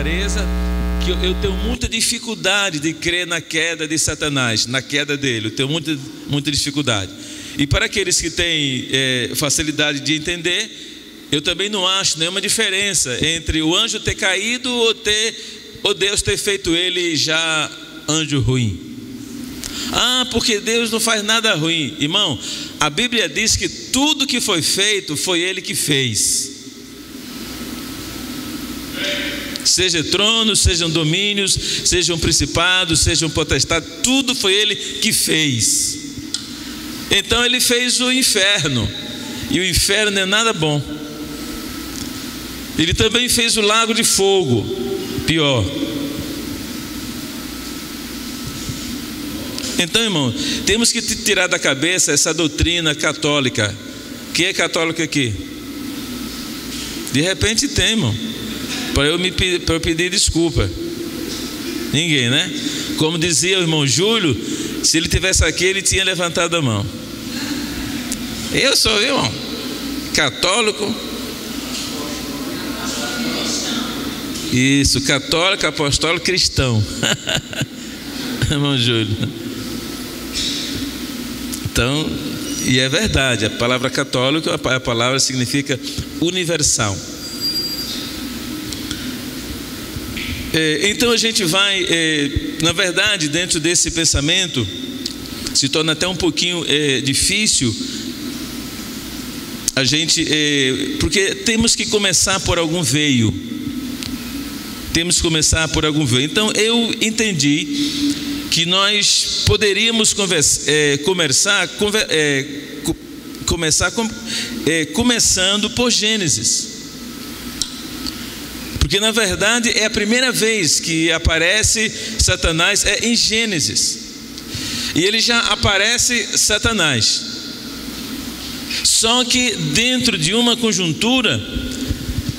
clareza que eu tenho muita dificuldade de crer na queda de Satanás, na queda dele. Eu tenho muita dificuldade. E para aqueles que têm facilidade de entender, eu também não acho nenhuma diferença entre o anjo ter caído ou Deus ter feito ele já anjo ruim. Ah, porque Deus não faz nada ruim. Irmão, a Bíblia diz que tudo que foi feito foi ele que fez. Seja tronos, sejam domínios, sejam principados, sejam potestades, tudo foi ele que fez. Então ele fez o inferno, e o inferno não é nada bom. Ele também fez o lago de fogo, pior. Então, irmão, temos que tirar da cabeça essa doutrina católica. Quem é católico aqui? De repente tem, irmão, para eu pedir desculpa. Ninguém, né? Como dizia o irmão Júlio, se ele tivesse aqui, ele tinha levantado a mão. Eu sou, irmão, católico. Isso, católico, apostólico, cristão. Irmão Júlio. Então, e é verdade, a palavra católico, a palavra significa universal. Então a gente vai, na verdade, dentro desse pensamento, se torna até um pouquinho difícil a gente, porque temos que começar por algum veio. Temos que começar por algum veio. Então eu entendi que nós poderíamos começando por Gênesis. Porque na verdade é a primeira vez que aparece Satanás, é em Gênesis. E ele já aparece Satanás. Só que dentro de uma conjuntura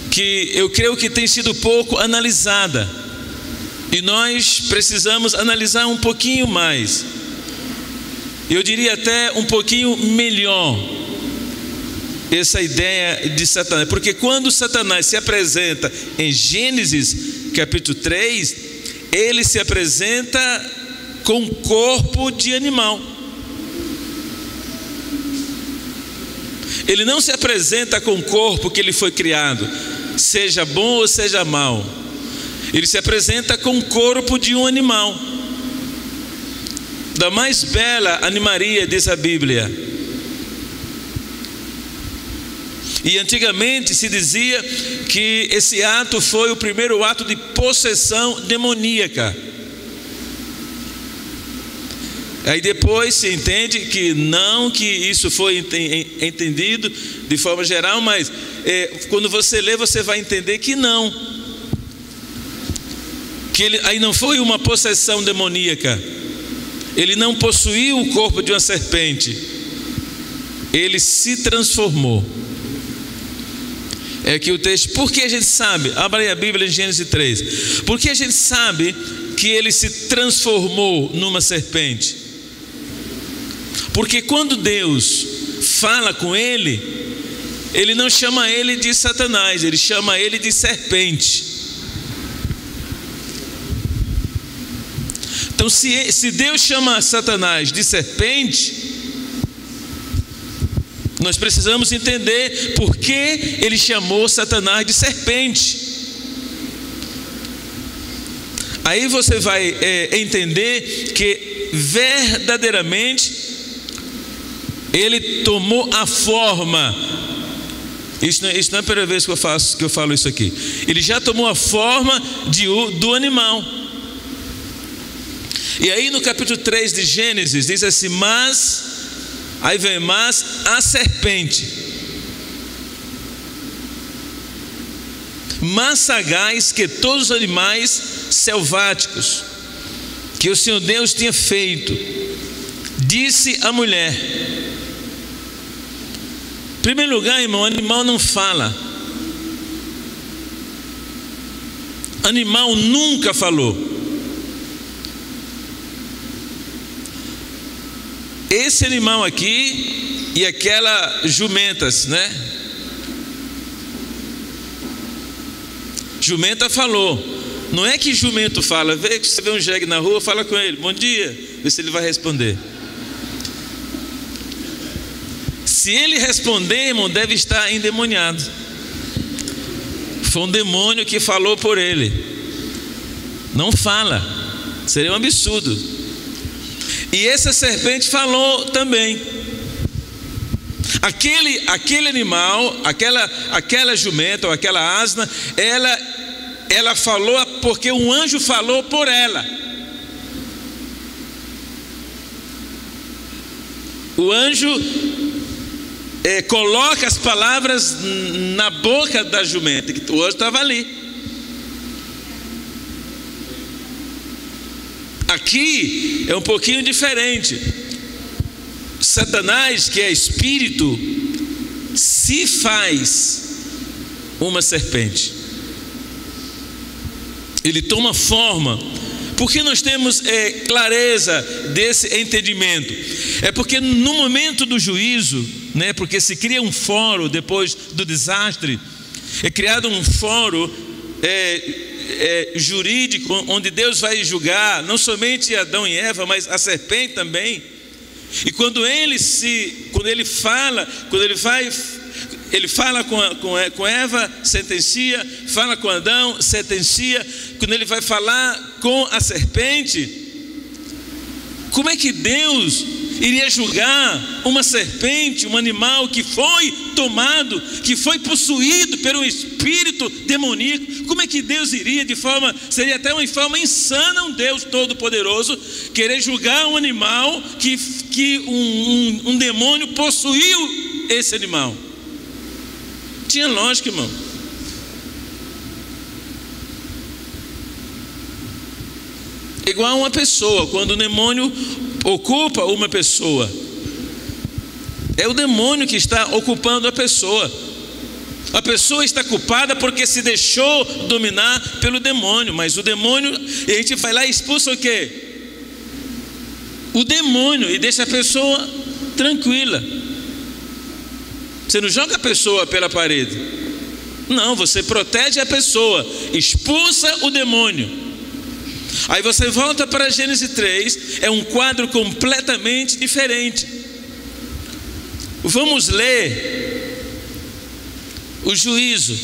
que eu creio que tem sido pouco analisada. E nós precisamos analisar um pouquinho mais. Eu diria até um pouquinho melhor essa ideia de Satanás. Porque quando Satanás se apresenta em Gênesis capítulo 3, ele se apresenta com corpo de animal. Ele não se apresenta com o corpo que ele foi criado, seja bom ou seja mau. Ele se apresenta com o corpo de um animal, da mais bela animaria, diz a Bíblia. E antigamente se dizia que esse ato foi o primeiro ato de possessão demoníaca. Aí depois se entende que não, que isso foi entendido de forma geral, mas quando você lê, você vai entender que não. Que aí não foi uma possessão demoníaca. Ele não possuiu o corpo de uma serpente. Ele se transformou. É que o texto, por que a gente sabe? Abra aí a Bíblia em Gênesis 3. Por que a gente sabe que ele se transformou numa serpente? Porque quando Deus fala com ele, ele não chama ele de Satanás, ele chama ele de serpente. Então, se Deus chama Satanás de serpente, nós precisamos entender por que ele chamou Satanás de serpente. Aí você vai entender que verdadeiramente ele tomou a forma. Isso não é a primeira vez que eu falo isso aqui. Ele já tomou a forma do animal. E aí no capítulo 3 de Gênesis diz assim: aí vem a serpente, mais sagaz que todos os animais selváticos que o Senhor Deus tinha feito, disse a mulher. Em primeiro lugar, irmão, animal não fala. Animal nunca falou. Esse animal aqui e aquela jumentas, né? Jumenta falou, Não é que jumento fala, você vê um jegue na rua, fala com ele, bom dia, vê se ele vai responder. Se ele responder, irmão, deve estar endemoniado. Foi um demônio que falou por ele. Não fala, seria um absurdo. E essa serpente falou também. Aquele animal, aquela jumenta ou aquela asna, ela falou porque um anjo falou por ela. O anjo coloca as palavras na boca da jumenta, que o anjo estava ali. Aqui é um pouquinho diferente. Satanás, que é espírito, se faz uma serpente. Ele toma forma. Por que nós temos clareza desse entendimento? É porque no momento do juízo, né, porque se cria um fórum depois do desastre, é criado um fórum jurídico, onde Deus vai julgar não somente Adão e Eva, mas a serpente também. E quando ele fala com Eva, sentencia, fala com Adão, sentencia. Quando ele vai falar com a serpente, como é que Deus iria julgar uma serpente, um animal que foi tomado, que foi possuído por um espírito demoníaco? Como é que Deus iria seria até uma forma insana, um Deus todo-poderoso querer julgar um animal que um demônio possuiu esse animal? Tinha lógica, irmão. Igual uma pessoa, quando o demônio ocupa uma pessoa, é o demônio que está ocupando a pessoa. A pessoa está culpada porque se deixou dominar pelo demônio, mas o demônio, e a gente vai lá e expulsa o quê? O demônio, e deixa a pessoa tranquila. Você não joga a pessoa pela parede, não, você protege a pessoa, expulsa o demônio. Aí você volta para Gênesis 3, é um quadro completamente diferente. Vamos ler o juízo.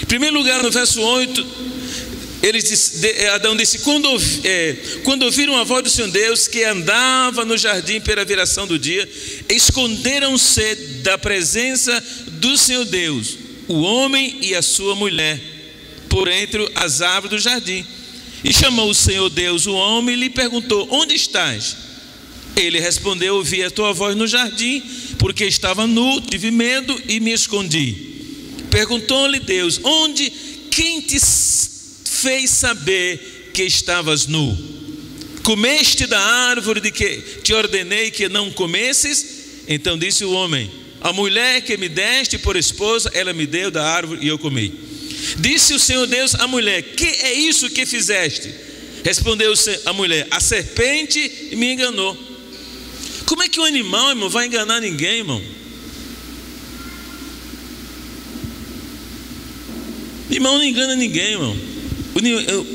Em primeiro lugar, no verso 8, Adão disse: quando ouviram a voz do Senhor Deus, que andava no jardim pela viração do dia, esconderam-se da presença do Senhor Deus, o homem e a sua mulher, por entre as árvores do jardim. E chamou o Senhor Deus o homem e lhe perguntou: onde estás? Ele respondeu: ouvi a tua voz no jardim, porque estava nu, tive medo e me escondi. Perguntou-lhe Deus: quem te fez saber que estavas nu? Comeste da árvore de que te ordenei que não comesses? Então disse o homem: a mulher que me deste por esposa, ela me deu da árvore e eu comi. Disse o Senhor Deus à mulher: que é isso que fizeste? Respondeu a mulher: a serpente me enganou. Como é que um animal, irmão, vai enganar ninguém, irmão? Irmão não engana ninguém, irmão.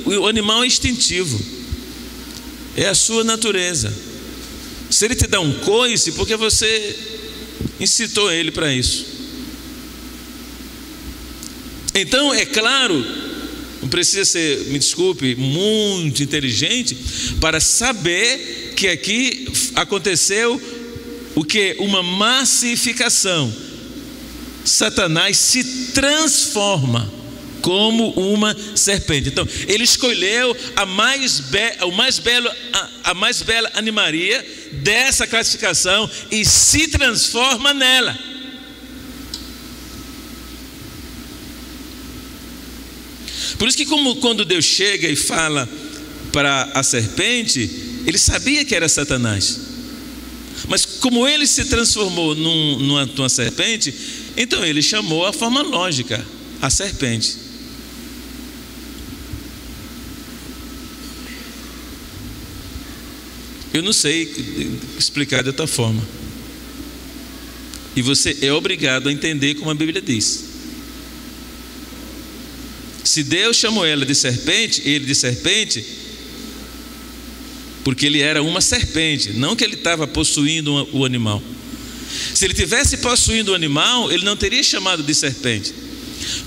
O animal é instintivo, é a sua natureza. Se ele te dá um coice, porque você incitou ele para isso. Então, é claro, não precisa ser, me desculpe, muito inteligente para saber que aqui aconteceu o que? Uma massificação. Satanás se transforma como uma serpente. Então, ele escolheu a mais bela animaria dessa classificação e se transforma nela. Por isso que quando Deus chega e fala para a serpente, ele sabia que era Satanás. Mas como ele se transformou numa serpente, então ele chamou a forma lógica, a serpente. Eu não sei explicar de outra forma. E você é obrigado a entender como a Bíblia diz. Se Deus chamou ele de serpente, porque ele era uma serpente, não que ele estava possuindo o animal. Se ele tivesse possuindo o animal, ele não teria chamado de serpente.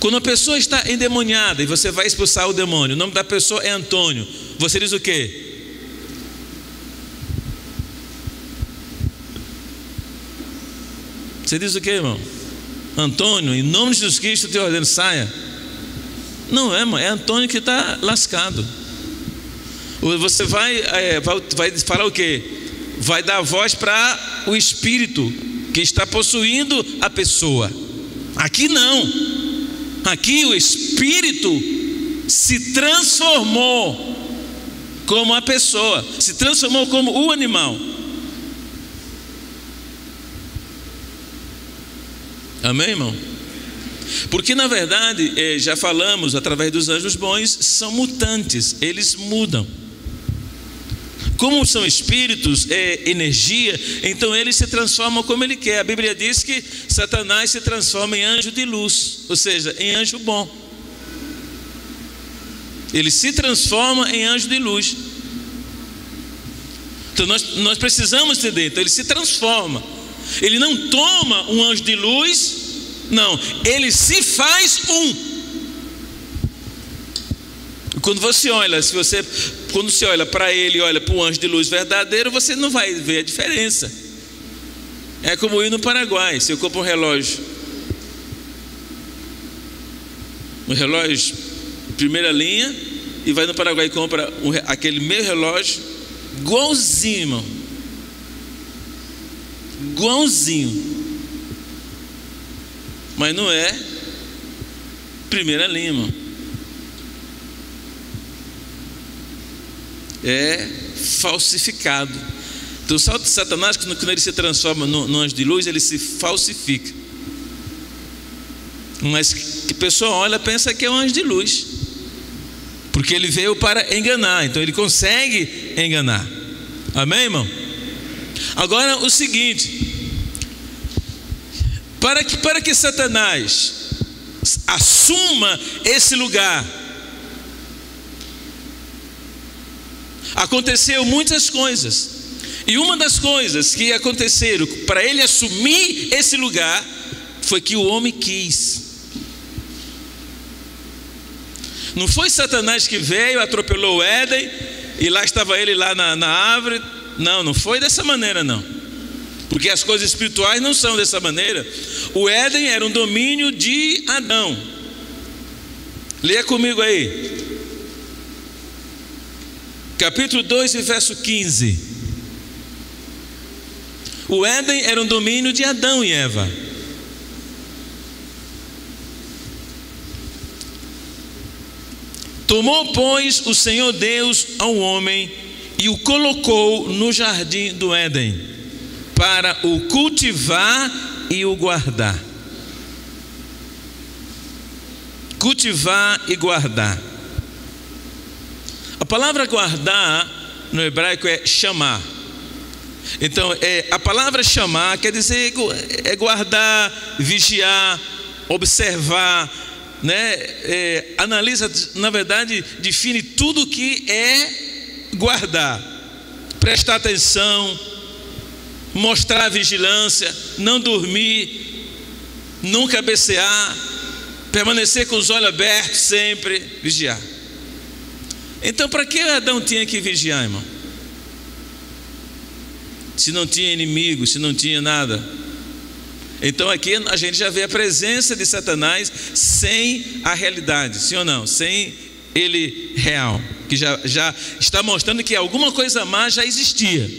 Quando uma pessoa está endemoniada e você vai expulsar o demônio, o nome da pessoa é Antônio, você diz o quê? Você diz o quê, irmão? Antônio, em nome de Jesus Cristo, te ordeno, saia. Não é, irmão, é Antônio que está lascado. Você vai falar o quê? Vai dar voz para o espírito que está possuindo a pessoa. Aqui não. Aqui o espírito se transformou como a pessoa, se transformou como o animal. Amém, irmão? Porque na verdade, já falamos através dos anjos bons, são mutantes, eles mudam. Como são espíritos, energia, então eles se transformam como ele quer. A Bíblia diz que Satanás se transforma em anjo de luz, ou seja, em anjo bom. Ele se transforma em anjo de luz. Então nós precisamos entender, então ele se transforma. Ele não toma um anjo de luz, não, ele se faz um. Quando você olha, quando você olha para ele e olha para o anjo de luz verdadeiro, você não vai ver a diferença. É como ir no Paraguai, se eu compro um relógio primeira linha, e vai no Paraguai e compra aquele meio relógio, igualzinho, irmão. Igualzinho. Mas não é primeira linha, irmão. É falsificado. Então, o salto de Satanás, quando ele se transforma no anjo de luz, ele se falsifica. Mas que a pessoa olha, pensa que é um anjo de luz, porque ele veio para enganar. Então ele consegue enganar. Amém, irmão? Agora o seguinte: para que Satanás assuma esse lugar, aconteceu muitas coisas. E uma das coisas que aconteceram para ele assumir esse lugar foi que o homem quis. Não foi Satanás que veio, atropelou o Éden e lá estava ele lá na árvore. Não foi dessa maneira, não. Porque as coisas espirituais não são dessa maneira. O Éden era um domínio de Adão. Leia comigo aí. Capítulo 2, verso 15. O Éden era um domínio de Adão e Eva. Tomou, pois, o Senhor Deus ao homem e o colocou no jardim do Éden, para o cultivar e o guardar. Cultivar e guardar. A palavra guardar no hebraico é chamar. Então, a palavra chamar quer dizer guardar, vigiar, observar, né? Analisa, na verdade, define tudo que é guardar. Prestar atenção, mostrar vigilância, não dormir, não cabecear, permanecer com os olhos abertos sempre, vigiar. Então, para que Adão tinha que vigiar, irmão? Se não tinha inimigo, se não tinha nada. Então aqui a gente já vê a presença de Satanás sem a realidade, sim ou não? Sem ele real, que já está mostrando que alguma coisa má já existia.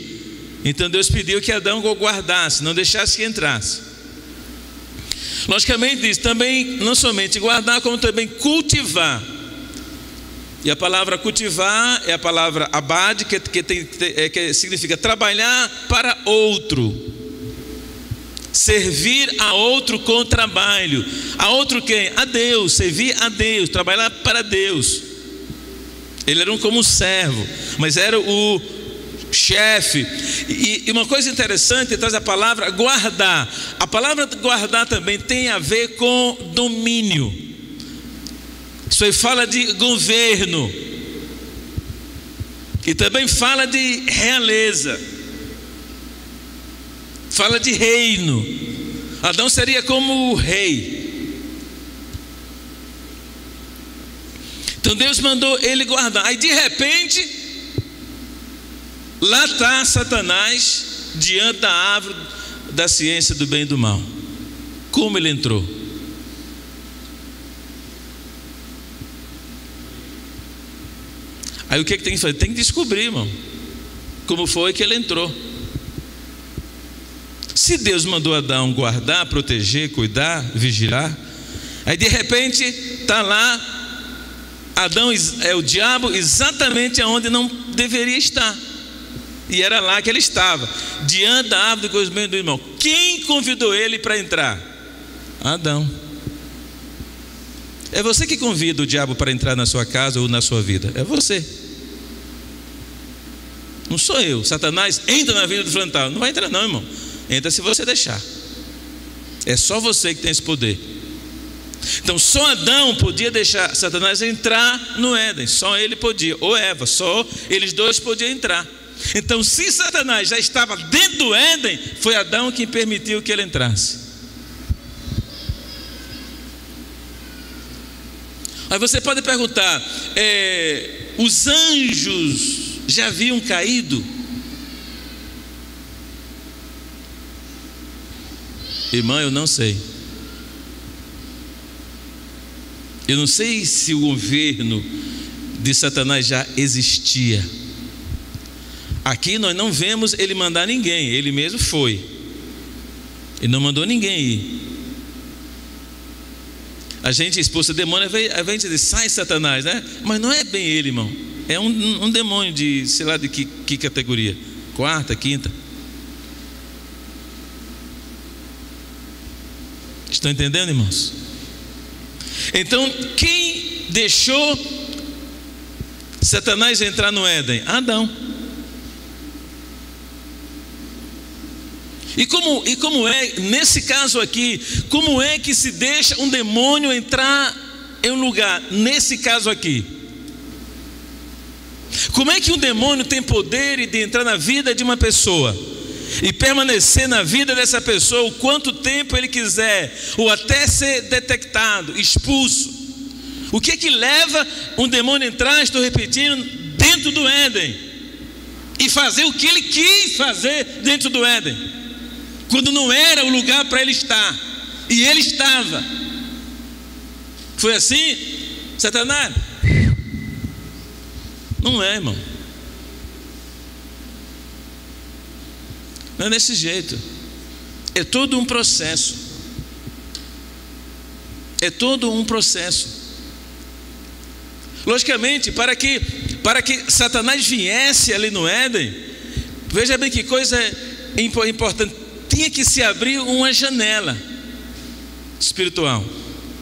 Então Deus pediu que Adão guardasse, não deixasse que entrasse. Logicamente diz também, não somente guardar, como também cultivar. E a palavra cultivar é a palavra abad, que significa trabalhar para outro. Servir a outro com trabalho. A outro quem? A Deus. Servir a Deus, trabalhar para Deus. Ele era como um servo, mas era o chefe. E uma coisa interessante, traz a palavra guardar. A palavra guardar também tem a ver com domínio. Isso aí fala de governo. E também fala de realeza. Fala de reino. Adão seria como o rei. Então Deus mandou ele guardar. Aí de repente, lá está Satanás diante da árvore da ciência do bem e do mal. Como ele entrou? Aí o que tem que fazer? Tem que descobrir, irmão, como foi que ele entrou. Se Deus mandou Adão guardar, proteger, cuidar, vigiar, aí de repente está lá Adão, o diabo, exatamente aonde não deveria estar. E era lá que ele estava, diante da árvore do conhecimento do irmão. Quem convidou ele para entrar? Adão. É você que convida o diabo para entrar na sua casa ou na sua vida. É você. Não sou eu. Satanás entra na vida do fulano. Não vai entrar não, irmão. Entra se você deixar. É só você que tem esse poder. Então só Adão podia deixar Satanás entrar no Éden. Só ele podia. Ou Eva. Só eles dois podiam entrar. Então se Satanás já estava dentro do Éden, foi Adão quem permitiu que ele entrasse. Aí você pode perguntar, os anjos já haviam caído? Irmão, eu não sei. Eu não sei se o governo de Satanás já existia. Aqui nós não vemos ele mandar ninguém. Ele mesmo foi. Ele não mandou ninguém ir. A gente expulsa demônio, a gente diz, sai Satanás, né? Mas não é bem ele, irmão. É um demônio de, sei lá de que categoria. Quarta, quinta. Estão entendendo, irmãos? Então, quem deixou Satanás entrar no Éden? Adão. E como é, nesse caso aqui, como é que se deixa um demônio entrar em um lugar, nesse caso aqui? Como é que um demônio tem poder de entrar na vida de uma pessoa e permanecer na vida dessa pessoa o quanto tempo ele quiser, ou até ser detectado, expulso? O que é que leva um demônio a entrar, estou repetindo, dentro do Éden e fazer o que ele quis fazer dentro do Éden, quando não era o lugar para ele estar, e ele estava? Foi assim? Satanás? Não é, irmão. Não é desse jeito. É todo um processo. É todo um processo. Logicamente, para que Satanás viesse ali no Éden, veja bem que coisa importante. Tinha que se abrir uma janela espiritual,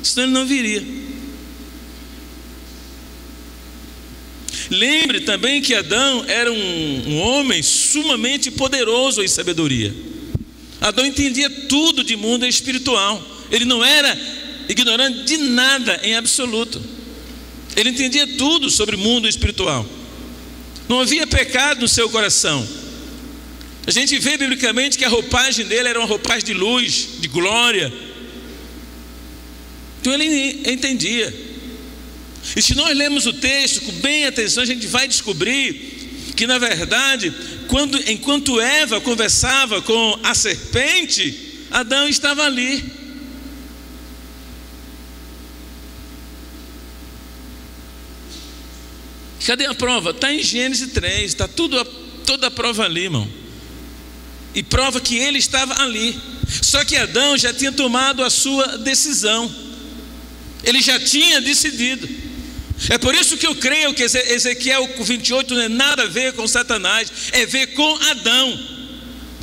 senão ele não viria. Lembre também que Adão era um homem sumamente poderoso em sabedoria. Adão entendia tudo de mundo espiritual. Ele não era ignorante de nada em absoluto. Ele entendia tudo sobre o mundo espiritual. Não havia pecado no seu coração. A gente vê biblicamente que a roupagem dele era uma roupagem de luz, de glória. Então ele entendia. E se nós lemos o texto com bem atenção, a gente vai descobrir que na verdade, enquanto Eva conversava com a serpente, Adão estava ali. Cadê a prova? Está em Gênesis 3, está toda a prova ali, irmão. E prova que ele estava ali. Só que Adão já tinha tomado a sua decisão. Ele já tinha decidido. É por isso que eu creio que Ezequiel 28 não é nada a ver com Satanás, é ver com Adão.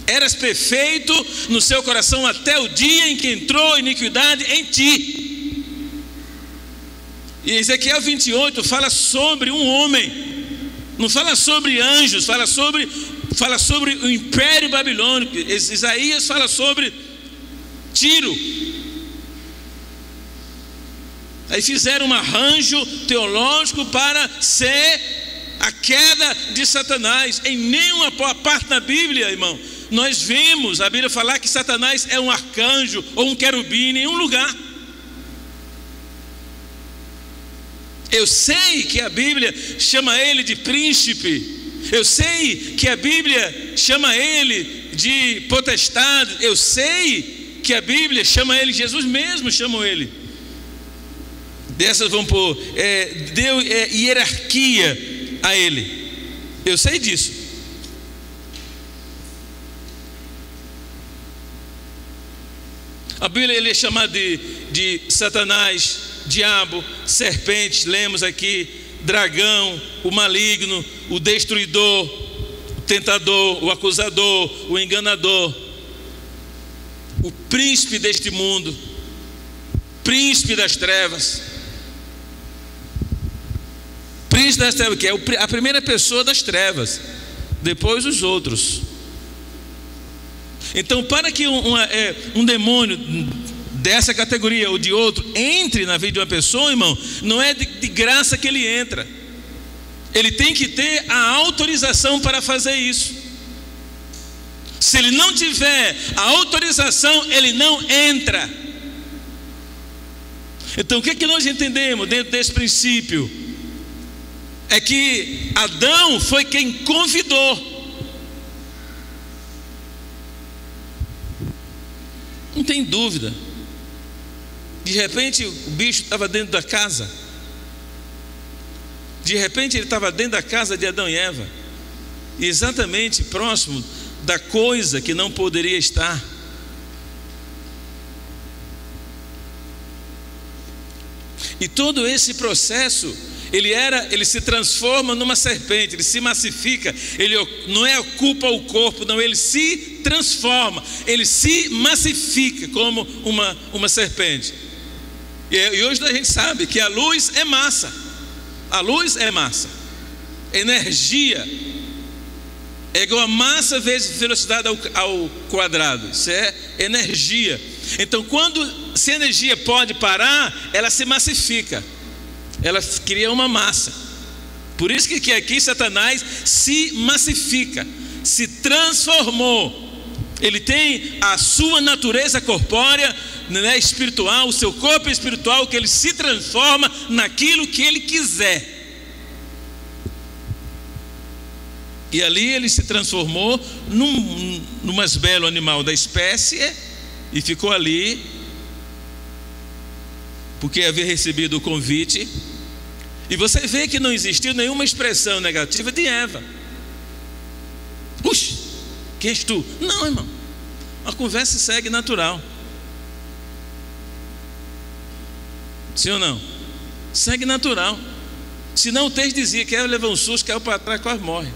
Eras perfeito no seu coração até o dia em que entrou iniquidade em ti. E Ezequiel 28 fala sobre um homem, não fala sobre anjos, fala sobre o império babilônico. Isaías fala sobre Tiro. Aí fizeram um arranjo teológico para ser a queda de Satanás. Em nenhuma parte da Bíblia, irmão, nós vemos a Bíblia falar que Satanás é um arcanjo ou um querubim em nenhum lugar. Eu sei que a Bíblia chama ele de príncipe. Eu sei que a Bíblia chama ele de potestade. Eu sei que a Bíblia chama ele, Jesus mesmo chamou ele. Dessas vão pôr, deu hierarquia a ele. Eu sei disso. A Bíblia ele é chamado de Satanás, diabo, serpente, lemos aqui, dragão, o maligno, o destruidor, o tentador, o acusador, o enganador, o príncipe deste mundo, príncipe das trevas. Príncipe das trevas, que é a primeira pessoa das trevas, depois os outros. Então, para que um demônio dessa categoria ou de outro entre na vida de uma pessoa, irmão, não é de graça que ele entra. Ele tem que ter a autorização para fazer isso. Se ele não tiver a autorização, ele não entra. Então, o que é que nós entendemos dentro desse princípio? É que Adão foi quem convidou. Não tem dúvida. De repente o bicho estava dentro da casa. De repente ele estava dentro da casa de Adão e Eva, exatamente próximo da coisa que não poderia estar. E todo esse processo, ele se transforma numa serpente, ele se massifica, ele não ocupa o corpo, não, ele se transforma, ele se massifica como uma serpente. E hoje a gente sabe que a luz é massa. A luz é massa. Energia é igual a massa vezes velocidade ao quadrado. Isso é energia. Então, se a energia pode parar, ela se massifica. Ela cria uma massa. Por isso que aqui Satanás se massifica, se transformou. Ele tem a sua natureza corpórea, né, espiritual, o seu corpo espiritual, que ele se transforma naquilo que ele quiser. E ali ele se transformou no mais belo animal da espécie e ficou ali porque havia recebido o convite. E você vê que não existiu nenhuma expressão negativa de Eva. Puxa, quem és tu? Não, irmão, a conversa segue natural. Sim ou não? Segue natural. Se não, o texto dizia que ela levou um susto, caiu para trás, quase morre.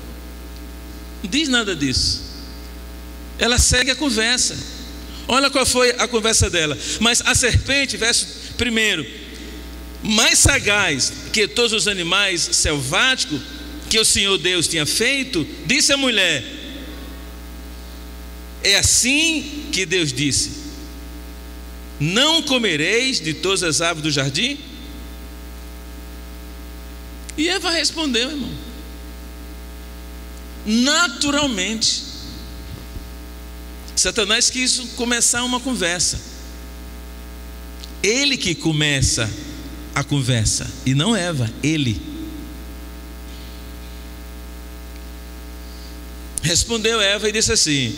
Não diz nada disso. Ela segue a conversa. Olha qual foi a conversa dela. Mas a serpente, verso 1, mais sagaz que todos os animais selváticos que o Senhor Deus tinha feito, disse à mulher: é assim que Deus disse: não comereis de todas as árvores do jardim? E Eva respondeu, irmão, naturalmente. Satanás quis começar uma conversa. Ele que começa a conversa, e não Eva, ele. Respondeu Eva e disse assim: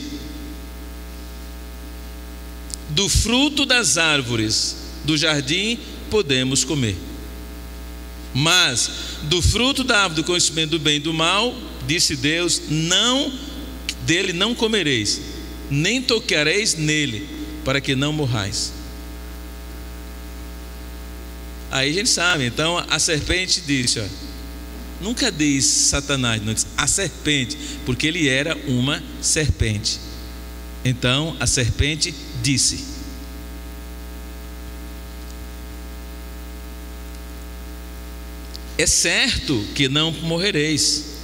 do fruto das árvores do jardim podemos comer, mas do fruto da árvore do conhecimento do bem e do mal, disse Deus, dele não comereis, nem tocareis nele, para que não morrais. Aí a gente sabe, então a serpente disse, nunca diz Satanás, não diz a serpente, porque ele era uma serpente. Então a serpente disse: é certo que não morrereis.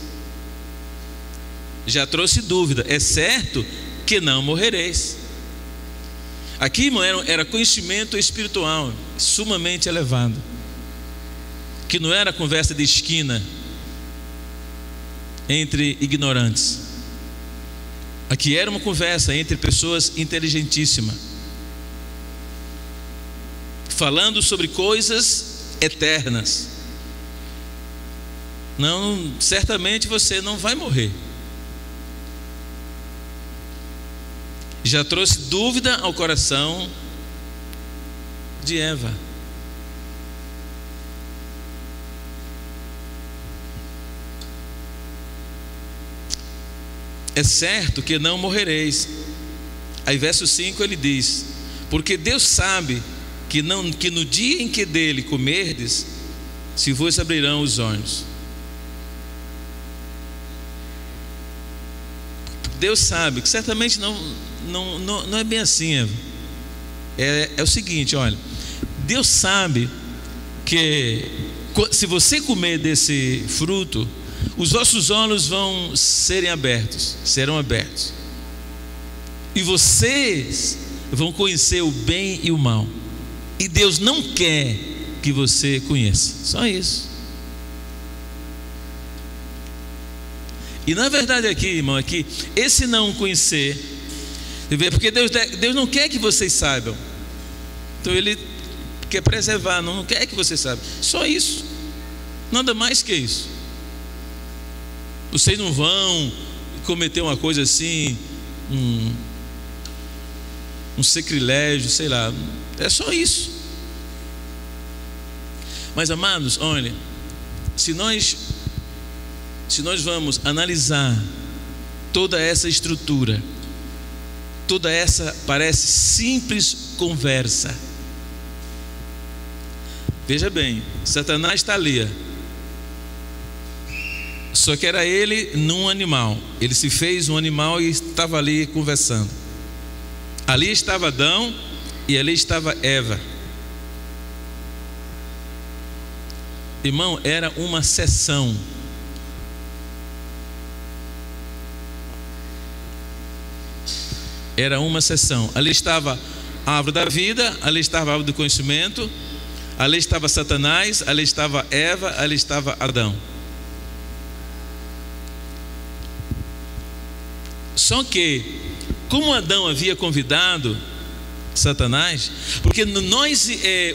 Já trouxe dúvida, é certo que não morrereis. Aqui, irmão, era conhecimento espiritual sumamente elevado. Aqui não era conversa de esquina entre ignorantes. Aqui era uma conversa entre pessoas inteligentíssimas, falando sobre coisas eternas. Não, certamente você não vai morrer. Já trouxe dúvida ao coração de Eva. É certo que não morrereis. Aí verso 5 ele diz: porque Deus sabe que no dia em que dele comerdes, se vos abrirão os olhos. Deus sabe que certamente não é bem assim, Eva. É o seguinte, olha, Deus sabe que se você comer desse fruto, os vossos olhos serão abertos, e vocês vão conhecer o bem e o mal. E Deus não quer que você conheça, só isso. E na verdade aqui, irmão, aqui, esse não conhecer, porque Deus não quer que vocês saibam. Então Ele quer preservar, não quer que vocês saibam. Só isso, nada mais que isso. Vocês não vão cometer uma coisa assim, um sacrilégio, sei lá. É só isso. Mas amados, olha, se nós vamos analisar toda essa estrutura, toda essa parece simples conversa. Veja bem, Satanás está ali, só que era ele num animal. Ele se fez um animal e estava ali conversando. Ali estava Adão e ali estava Eva. Irmão, era uma sessão. Era uma sessão. Ali estava a árvore da vida, ali estava a árvore do conhecimento, ali estava Satanás, ali estava Eva, ali estava Adão. Só que, como Adão havia convidado Satanás, porque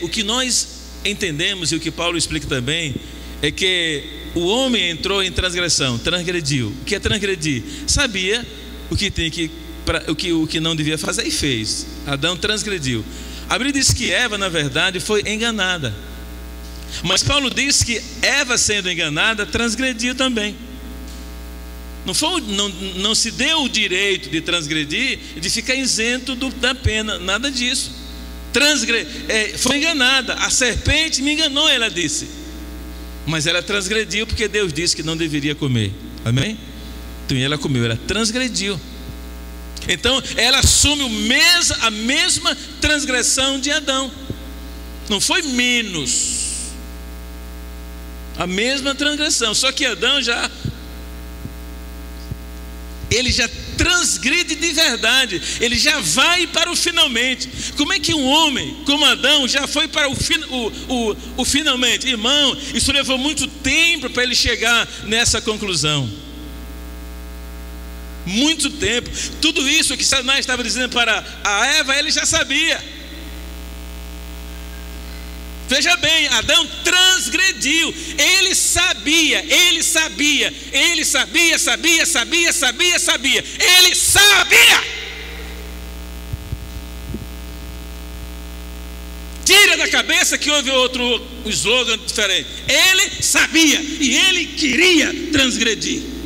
o que nós entendemos, e o que Paulo explica também, é que o homem entrou em transgressão, transgrediu. O que é transgredir? Sabia o que não devia fazer e fez. Adão transgrediu. A Bíblia diz que Eva, na verdade, foi enganada. Mas Paulo diz que Eva, sendo enganada, transgrediu também. Não se deu o direito de transgredir, de ficar isento da pena, nada disso. Foi enganada. A serpente me enganou, ela disse. Mas ela transgrediu porque Deus disse que não deveria comer. Amém? Então ela comeu, ela transgrediu. Então ela assume a mesma transgressão de Adão. Não foi menos. A mesma transgressão. Só que Adão ele já transgride de verdade. Ele já vai para o finalmente. Como é que um homem como Adão já foi para o finalmente? Irmão, isso levou muito tempo para ele chegar nessa conclusão. Muito tempo. Tudo isso que Satanás estava dizendo para a Eva, ele já sabia. Veja bem, Adão transgrediu. Ele sabia. Ele sabia. Ele sabia. Tira da cabeça que houve outro slogan diferente. Ele sabia e ele queria transgredir.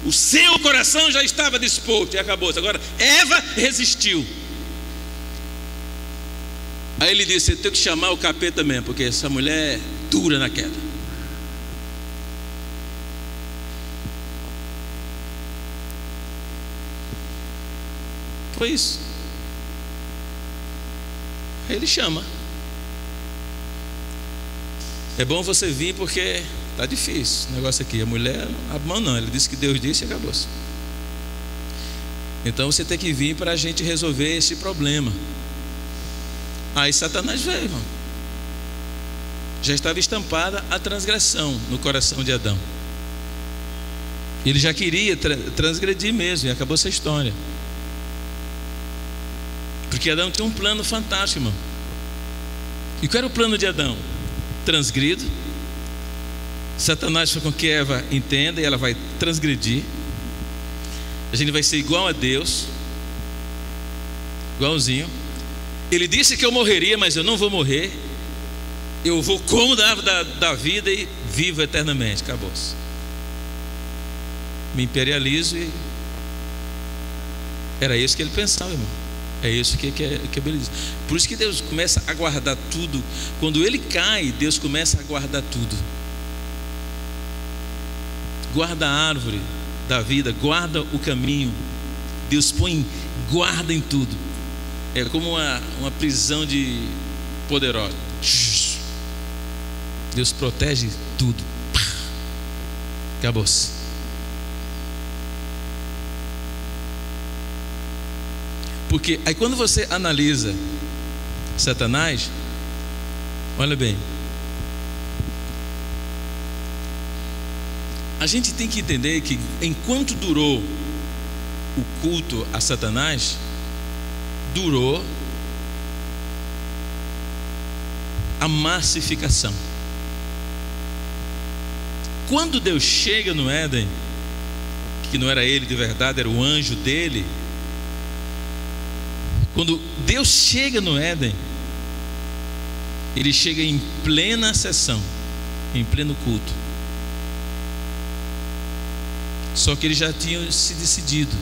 O seu coração já estava disposto e acabou. Agora Eva resistiu. Aí ele disse: eu tenho que chamar o capeta mesmo, porque essa mulher é dura na queda. Foi isso. Aí ele chama. É bom você vir porque está difícil o negócio aqui. A mulher, a mão não, ele disse que Deus disse e acabou-se. Então você tem que vir para a gente resolver esse problema. Aí Satanás veio, irmão. Já estava estampada a transgressão no coração de Adão. Ele já queria transgredir mesmo, e acabou essa história. Porque Adão tinha um plano fantástico, irmão. E qual era o plano de Adão? Transgrido. Satanás foi com que Eva entenda, e ela vai transgredir. A gente vai ser igual a Deus, igualzinho. Ele disse que eu morreria, mas eu não vou morrer. Eu vou como da vida e vivo eternamente. Acabou-se. Me imperializo e... Era isso que ele pensava, irmão. É isso que é beleza. Por isso que Deus começa a guardar tudo. Quando ele cai, Deus começa a guardar tudo. Guarda a árvore da vida, guarda o caminho. Deus põe guarda em tudo. É como uma prisão de poderosa. Deus protege tudo. Acabou-se. Porque aí quando você analisa Satanás, olha bem, a gente tem que entender que enquanto durou o culto a Satanás, durou a massificação. Quando Deus chega no Éden, que não era ele de verdade, era o anjo dele. Quando Deus chega no Éden, ele chega em plena sessão, em pleno culto. Só que ele já tinha se decidido.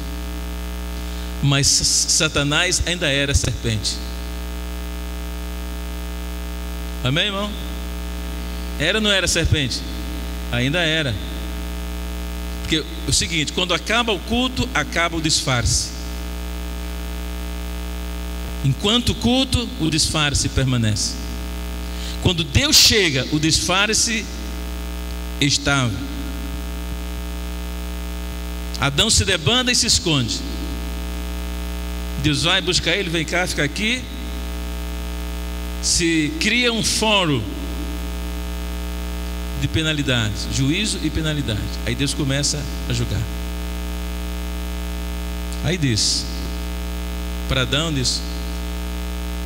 Mas Satanás ainda era serpente. Amém, irmão? Era ou não era serpente? Ainda era. Porque é o seguinte, quando acaba o culto, acaba o disfarce. Enquanto o culto, o disfarce permanece. Quando Deus chega, o disfarce estava. Adão se debanda e se esconde. Deus vai buscar ele, vem cá, fica aqui. Se cria um fórum de penalidades, juízo e penalidade. Aí Deus começa a julgar. Aí diz para Adão, diz: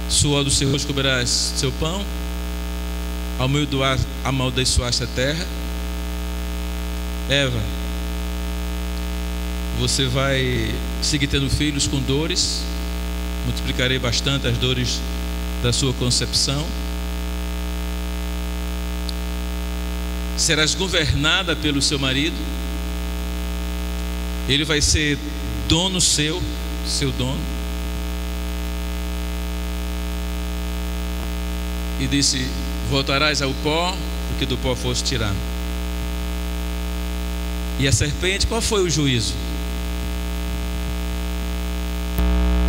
suor do seu rosto comerás seu pão, ao meio do ar amaldiçoaste a terra. Eva, você vai seguir tendo filhos com dores, multiplicarei bastante as dores da sua concepção. Serás governada pelo seu marido, ele vai ser dono seu dono. E disse: voltarás ao pó, porque do pó foste tirado. E a serpente, qual foi o juízo?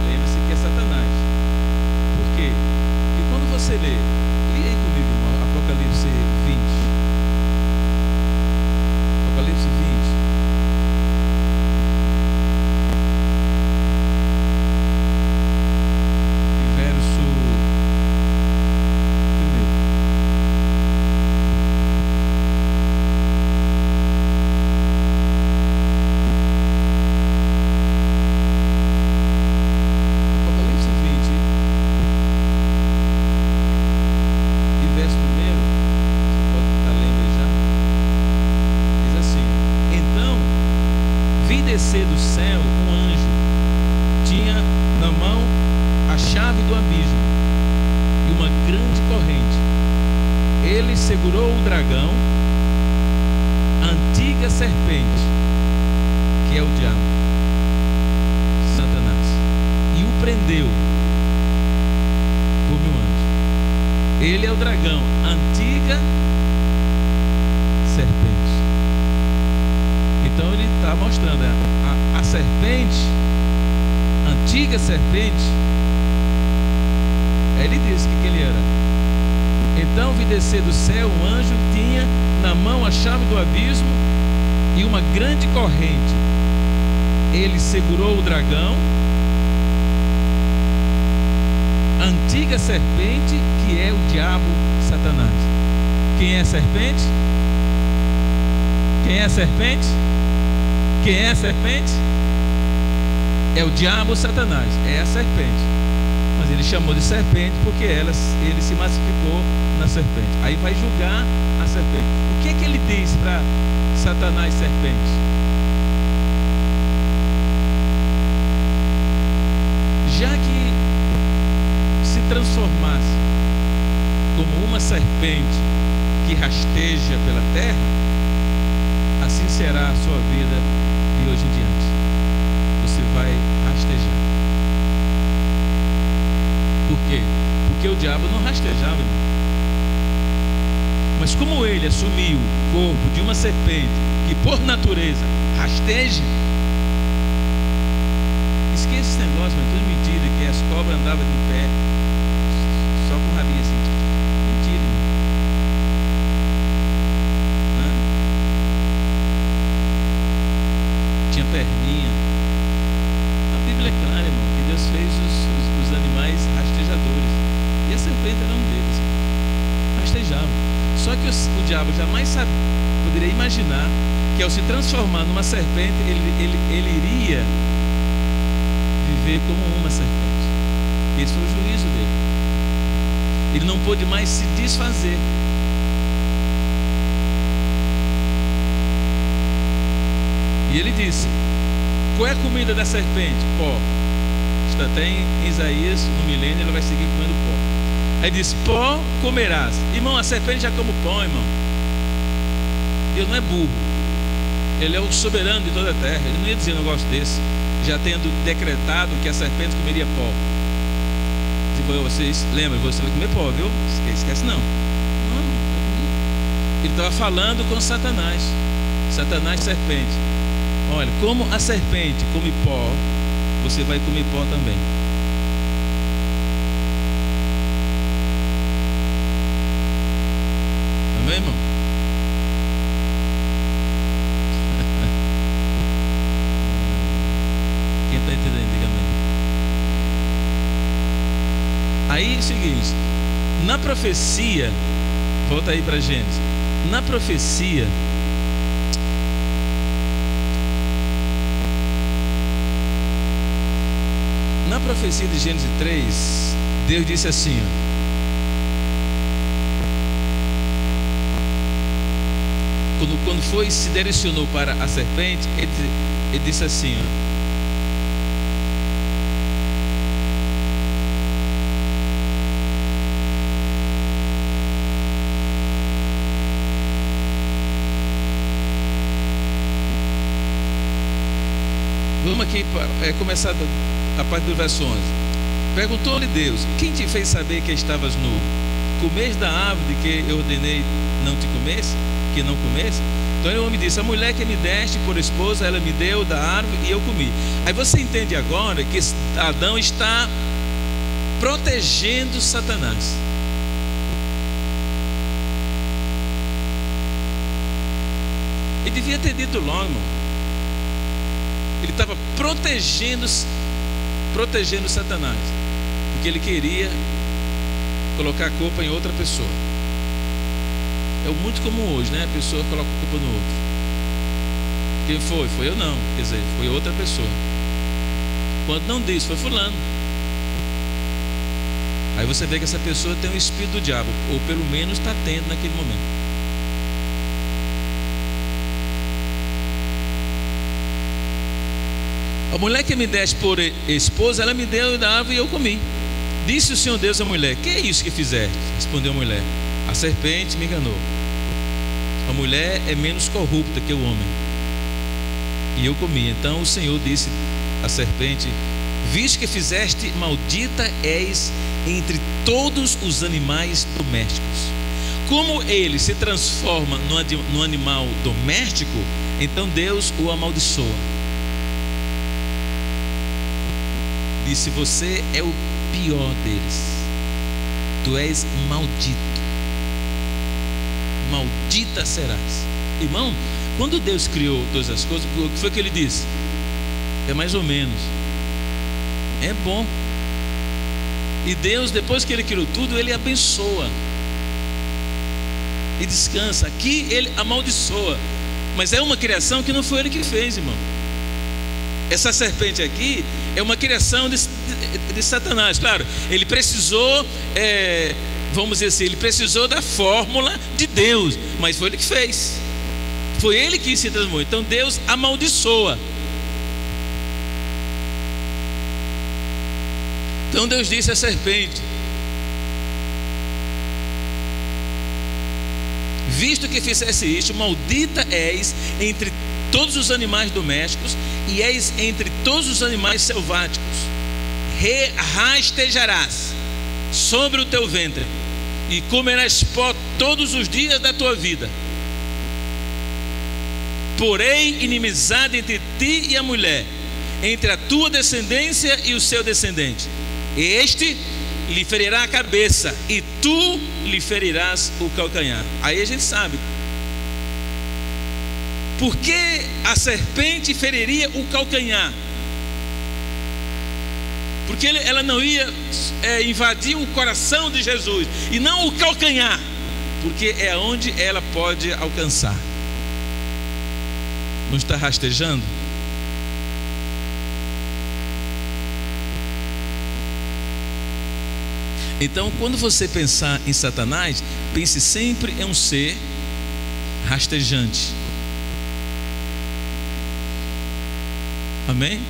Lembre-se que é Satanás. Por quê? Porque quando você lê aí comigo, irmão, Apocalipse 20. Apocalipse 20. Descer do céu um anjo, tinha na mão a chave do abismo e uma grande corrente. Ele segurou o dragão, a antiga serpente, que é o diabo, Satanás, e o prendeu como um anjo. Ele é o dragão, a antiga serpente. Então ele está mostrando a serpente, a antiga serpente. Aí ele disse que ele era. Então vi descer do céu um anjo, tinha na mão a chave do abismo e uma grande corrente. Ele segurou o dragão, a antiga serpente, que é o diabo, Satanás. Quem é a serpente? Quem é a serpente? Quem é a serpente? É o diabo, Satanás. É a serpente. Mas ele chamou de serpente porque ele se massificou na serpente. Aí vai julgar a serpente. O que é que ele diz para Satanás, serpente? Já que se transformasse como uma serpente que rasteja pela terra, assim será a sua vida de hoje em diante. Você vai rastejar. Por quê? Porque o diabo não rastejava, irmão. Mas como ele assumiu o corpo de uma serpente que por natureza rasteja, esqueça esse negócio, mas tudo mentira, que as cobras andavam de pé só com o rabinho assim. Mentira, irmão. Tinha perninha. A Bíblia é clara, irmão, que Deus fez os animais rastejadores. E a serpente era um deles. Rastejava. Só que o diabo jamais poderia imaginar que ao se transformar numa serpente, ele iria viver como uma serpente. Esse foi o juízo dele. Ele não pôde mais se desfazer. E ele disse: qual é a comida da serpente? Pó. Está até em Isaías, no milênio, ele vai seguir comendo pó. Aí diz: pó comerás. Irmão, a serpente já come pó, irmão. Deus não é burro. Ele é o soberano de toda a terra. Ele não ia dizer um negócio desse, já tendo decretado que a serpente comeria pó. Vocês lembram? Você vai comer pó, viu? Esquece não. Não. Ele estava falando com Satanás. Satanás, serpente. Olha, como a serpente come pó, você vai comer pó também. Amém, irmão? Quem está entendendo, diga amém. Aí é o seguinte, na profecia, volta aí para Gênesis. Na profecia, de Gênesis 3, Deus disse assim, quando foi se direcionou para a serpente, ele disse assim, vamos aqui começar a parte do verso 11. Perguntou-lhe Deus: quem te fez saber que estavas nu? Comes da árvore que eu ordenei não te comesse? Que não comesse? Então o homem disse: a mulher que me deste por esposa, ela me deu da árvore e eu comi. Aí você entende agora que Adão está protegendo Satanás. Ele devia ter dito logo, irmão. Ele estava protegendo Satanás, porque ele queria colocar a culpa em outra pessoa. É muito comum hoje, né? A pessoa coloca a culpa no outro. Quem foi? Foi eu não. Quer dizer, foi outra pessoa. Quando não diz, foi fulano. Aí você vê que essa pessoa tem um espírito do diabo, ou pelo menos está tendo naquele momento. A mulher que me deste por esposa, ela me deu da árvore e eu comi. Disse o Senhor Deus à mulher: que é isso que fizeste? Respondeu a mulher: a serpente me enganou. A mulher é menos corrupta que o homem, e eu comi. Então o Senhor disse à serpente: visto que fizeste, maldita és entre todos os animais domésticos. Como ele se transforma no animal doméstico, então Deus o amaldiçoa. Disse: você é o pior deles. Tu és maldito. Maldita serás. Irmão, quando Deus criou todas as coisas, o que foi que ele disse? É mais ou menos. É bom. E Deus, depois que Ele criou tudo, Ele abençoa e descansa. Aqui Ele amaldiçoa, mas é uma criação que não foi Ele que fez, irmão. Essa serpente aqui é uma criação de Satanás. Claro, ele precisou, vamos dizer assim, ele precisou da fórmula de Deus, mas foi Ele que fez. Foi Ele que se transformou. Então Deus amaldiçoa. Então Deus disse à serpente: visto que fizesse isto, maldita és entre todos os animais domésticos e és entre todos os animais selváticos. Rastejarás sobre o teu ventre e comerás pó todos os dias da tua vida. Porém, inimizade entre ti e a mulher, entre a tua descendência e o seu descendente. Este lhe ferirá a cabeça e tu lhe ferirás o calcanhar. Aí a gente sabe por que a serpente feriria o calcanhar. Porque ela não ia invadir o coração de Jesus, e não o calcanhar, porque é onde ela pode alcançar. Não está rastejando? Então, quando você pensar em Satanás, pense sempre em um ser rastejante. Amém?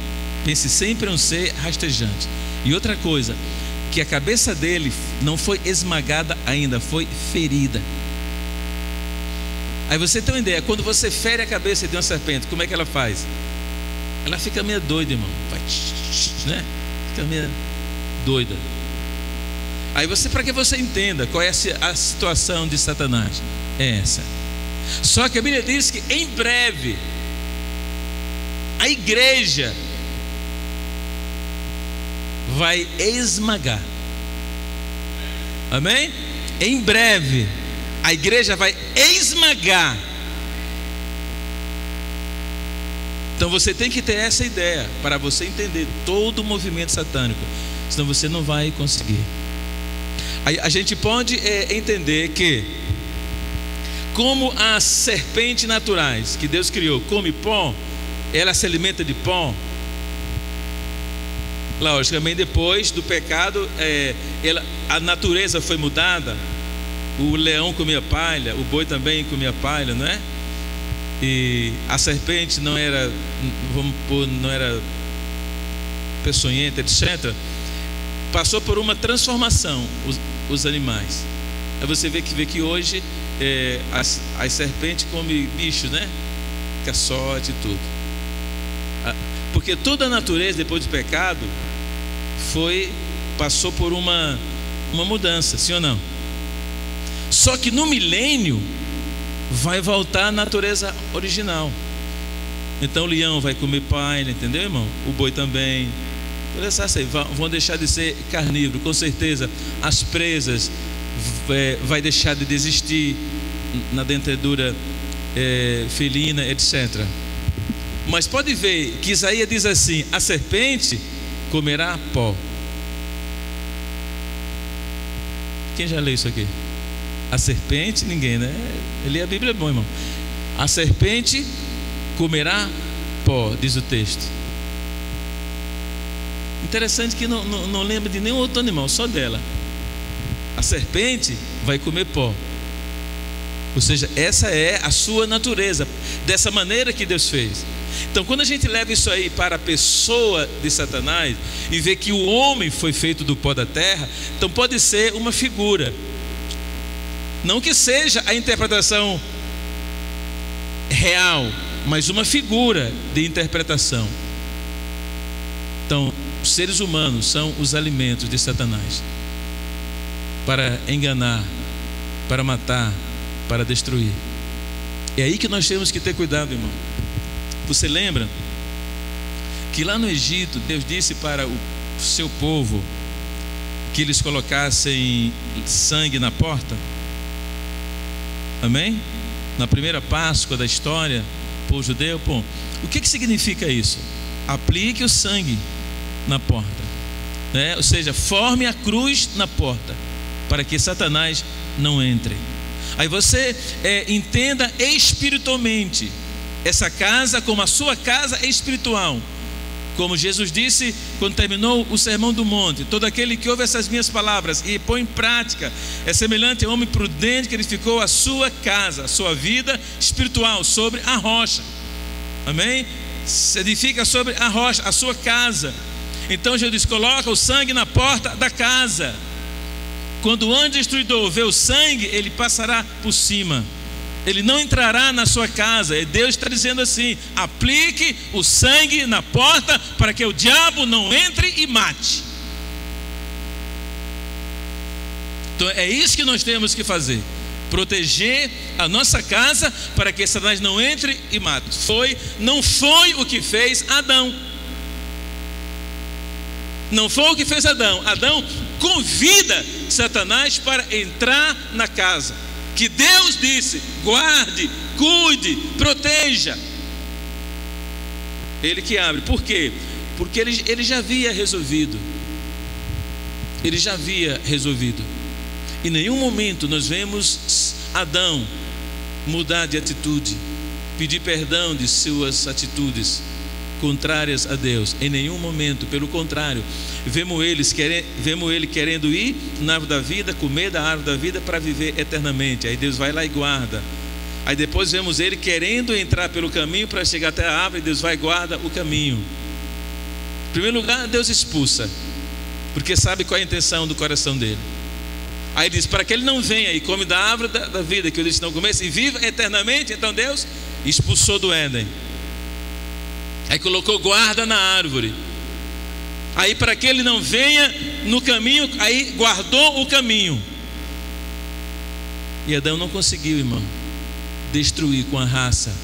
Pense sempre em um ser rastejante. E outra coisa, que a cabeça dele não foi esmagada ainda, foi ferida. Aí você tem uma ideia, quando você fere a cabeça de uma serpente, como é que ela faz? Ela fica meio doida, irmão. Vai, né? Fica meio doida. Aí para que você entenda qual é a situação de Satanás, é essa. Só que a Bíblia diz que em breve a igreja vai esmagar. Amém? Em breve a igreja vai esmagar. Então você tem que ter essa ideia para você entender todo o movimento satânico, senão você não vai conseguir. A gente pode entender que, como as serpentes naturais que Deus criou come pó, ela se alimenta de pó. Logicamente, depois do pecado, a natureza foi mudada. O leão comia palha, o boi também comia palha, não é? E a serpente não era, vamos pôr, não era peçonhenta, etc. Passou por uma transformação os animais. Aí você vê que hoje as serpentes comem bichos, né? Caçote e tudo. Porque toda a natureza, depois do pecado, passou por uma mudança, sim ou não? Só que no milênio vai voltar a natureza original. Então o leão vai comer palha, entendeu, irmão? O boi também. Vão deixar de ser carnívoro, com certeza. As presas vai deixar de existir na dentadura felina, etc. Mas pode ver que Isaías diz assim: a serpente comerá pó. Quem já leu isso aqui? A serpente, ninguém, né? Ler a Bíblia é bom, irmão. A serpente comerá pó, diz o texto. Interessante que não lembra de nenhum outro animal, só dela. A serpente vai comer pó. Ou seja, essa é a sua natureza, dessa maneira que Deus fez. Então, quando a gente leva isso aí para a pessoa de Satanás e vê que o homem foi feito do pó da terra, então pode ser uma figura. Não que seja a interpretação real, mas uma figura de interpretação. Então, os seres humanos são os alimentos de Satanás, para enganar, para matar, para destruir. É aí que nós temos que ter cuidado, irmão. Você lembra que lá no Egito Deus disse para o seu povo que eles colocassem sangue na porta? Amém? Na primeira Páscoa da história, o povo judeu, o que significa isso? Aplique o sangue na porta. né? Ou seja, forme a cruz na porta, para que Satanás não entre. Aí você entenda espiritualmente essa casa como a sua casa espiritual. Como Jesus disse quando terminou o Sermão do Monte: todo aquele que ouve essas minhas palavras e põe em prática é semelhante ao homem prudente que edificou a sua casa, a sua vida espiritual sobre a rocha. Amém? Se edifica sobre a rocha, a sua casa. Então Jesus coloca o sangue na porta da casa. Quando o anjo destruidor vê o sangue, ele passará por cima, ele não entrará na sua casa. E Deus está dizendo assim: aplique o sangue na porta para que o diabo não entre e mate. Então é isso que nós temos que fazer: proteger a nossa casa para que Satanás não entre e mate. Não foi o que fez Adão. Não foi o que fez Adão. Adão convida Satanás para entrar na casa que Deus disse: guarde, cuide, proteja. Ele que abre. Por quê? Porque ele já havia resolvido. Ele já havia resolvido. Em nenhum momento nós vemos Adão mudar de atitude, pedir perdão de suas atitudes contrárias a Deus. Em nenhum momento. Pelo contrário, vemos ele querendo ir na árvore da vida, comer da árvore da vida para viver eternamente. Aí Deus vai lá e guarda. Aí depois vemos ele querendo entrar pelo caminho para chegar até a árvore, e Deus vai e guarda o caminho. Em primeiro lugar, Deus expulsa, porque sabe qual é a intenção do coração dele. Aí diz: para que ele não venha e come da árvore da vida, que eu disse não comece, e viva eternamente. Então Deus expulsou do Éden. Aí colocou guarda na árvore. Aí para que ele não venha no caminho, aí guardou o caminho. E Adão não conseguiu, irmão, destruir com a raça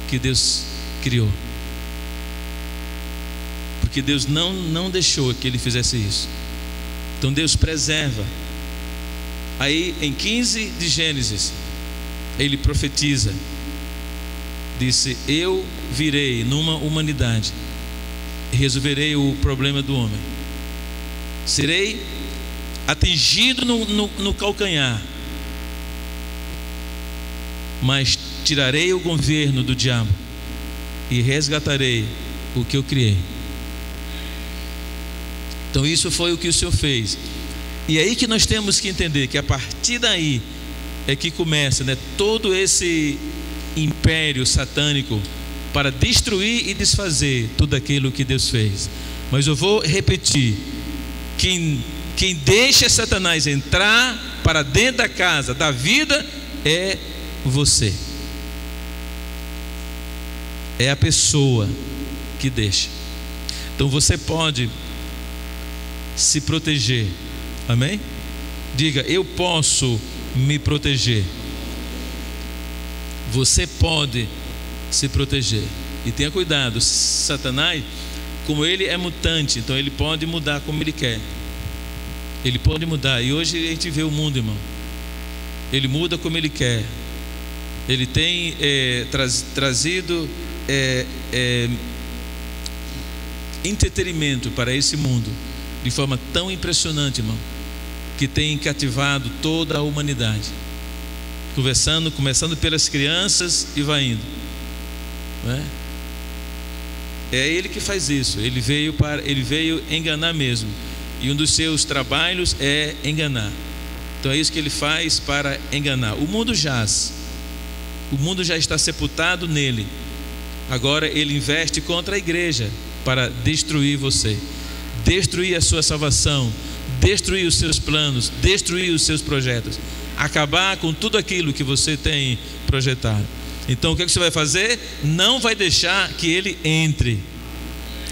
que Deus criou, porque Deus não deixou que ele fizesse isso. Então Deus preserva. Aí em 15 de Gênesis ele profetiza, disse: eu virei numa humanidade e resolverei o problema do homem. Serei atingido no calcanhar, mas tirarei o governo do diabo e resgatarei o que eu criei. Então isso foi o que o Senhor fez. E é aí que nós temos que entender que a partir daí é que começa, né, todo esse império satânico para destruir e desfazer tudo aquilo que Deus fez. Mas eu vou repetir: quem deixa Satanás entrar para dentro da casa da vida é você. É a pessoa que deixa. Então você pode se proteger. Amém? Diga: eu posso me proteger. Você pode se proteger. E tenha cuidado, Satanás, como ele é mutante, então ele pode mudar como ele quer. Ele pode mudar. E hoje a gente vê o mundo, irmão. Ele muda como ele quer. Ele tem trazido entretenimento para esse mundo de forma tão impressionante, irmão, que tem cativado toda a humanidade. Começando pelas crianças e vai indo, não é? É ele que faz isso. Ele veio enganar mesmo. E um dos seus trabalhos é enganar. Então é isso que ele faz para enganar. O mundo jaz. O mundo já está sepultado nele. Agora ele investe contra a igreja para destruir você, destruir a sua salvação, destruir os seus planos, destruir os seus projetos, acabar com tudo aquilo que você tem projetado. Então o que você vai fazer? Não vai deixar que ele entre.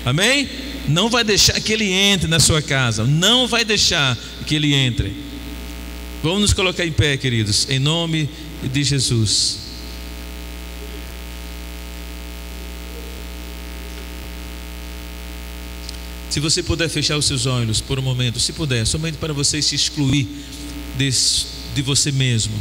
Amém? Não vai deixar que ele entre na sua casa. Não vai deixar que ele entre. Vamos nos colocar em pé, queridos, em nome de Jesus. Se você puder fechar os seus olhos por um momento, se puder, somente para você se excluir de você mesmo.